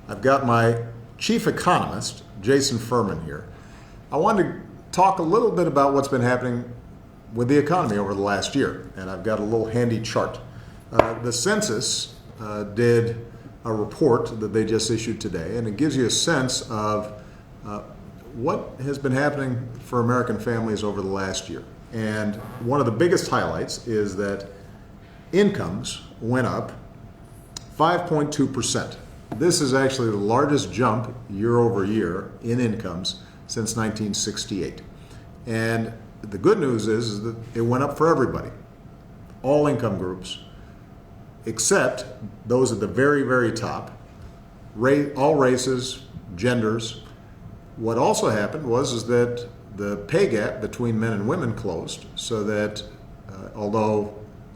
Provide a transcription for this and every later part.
I've got my chief economist, Jason Furman, here. I wanted to talk a little bit about what's been happening with the economy over the last year, and I've got a little handy chart. The census did a report that they just issued today, and it gives you a sense of what has been happening for American families over the last year. And one of the biggest highlights is that incomes went up 5.2%. This is actually the largest jump year over year in incomes since 1968. And the good news is that it went up for everybody, all income groups, except those at the very, very top, all races, genders. What also happened is that the pay gap between men and women closed, so that although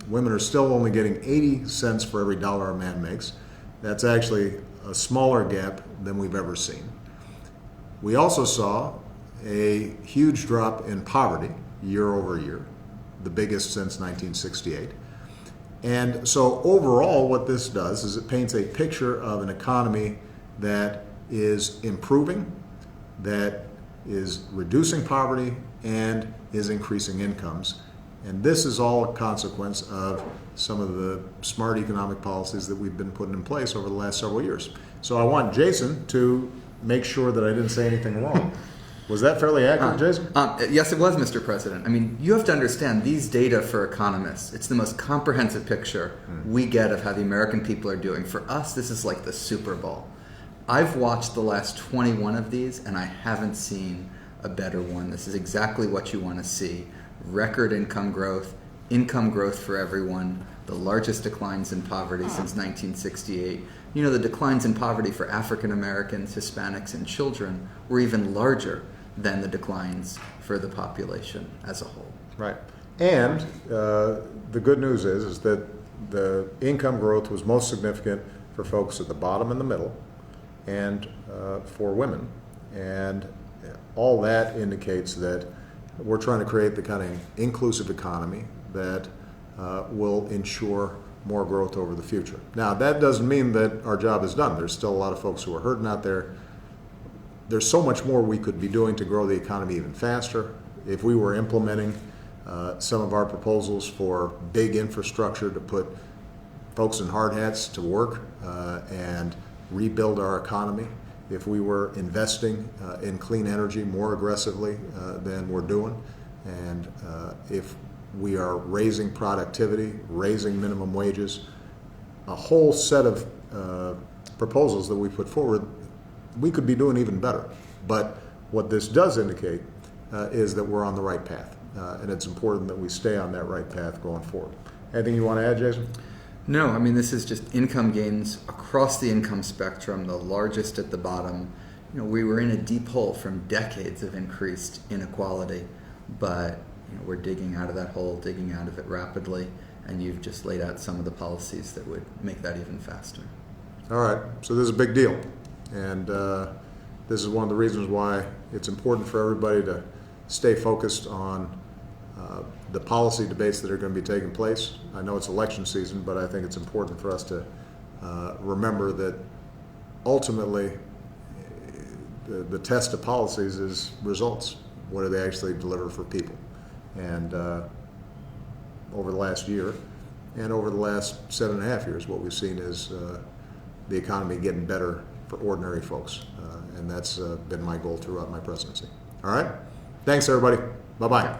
women are still only getting 80 cents for every dollar a man makes, that's actually a smaller gap than we've ever seen. We also saw a huge drop in poverty year over year, the biggest since 1968. And so overall what this does is it paints a picture of an economy that is improving, that is reducing poverty, and is increasing incomes. And this is all a consequence of some of the smart economic policies that we've been putting in place over the last several years. So I want Jason to make sure that I didn't say anything wrong. Was that fairly accurate, Jason? Yes, it was, Mr. President. I mean, you have to understand these data for economists. It's the most comprehensive picture we get of how the American people are doing. For us, this is like the Super Bowl. I've watched the last 21 of these, and I haven't seen a better one. This is exactly what you want to see. Record income growth for everyone, the largest declines in poverty since 1968. You know, the declines in poverty for African Americans, Hispanics, and children were even larger than the declines for the population as a whole. Right. And the good news is that the income growth was most significant for folks at the bottom and the middle, and for women. And all that indicates that we're trying to create the kind of inclusive economy that will ensure more growth over the future. Now, that doesn't mean that our job is done. There's still a lot of folks who are hurting out there. There's so much more we could be doing to grow the economy even faster. If we were implementing some of our proposals for big infrastructure to put folks in hard hats to work and rebuild our economy, if we were investing in clean energy more aggressively than we're doing, and if we are raising productivity, raising minimum wages, a whole set of proposals that we put forward, we could be doing even better. But what this does indicate is that we're on the right path, and it's important that we stay on that right path going forward. Anything you want to add, Jason? No, I mean, this is just income gains across the income spectrum, the largest at the bottom. You know, we were in a deep hole from decades of increased inequality, but we're digging out of that hole, digging out of it rapidly, and you've just laid out some of the policies that would make that even faster. All right, so this is a big deal, and this is one of the reasons why it's important for everybody to stay focused on the policy debates that are going to be taking place. I know it's election season, but I think it's important for us to remember that ultimately the test of policies is results. What do they actually deliver for people? And over the last year and over the last 7.5 years, what we've seen is the economy getting better for ordinary folks. And that's been my goal throughout my presidency. All right? Thanks, everybody. Bye-bye.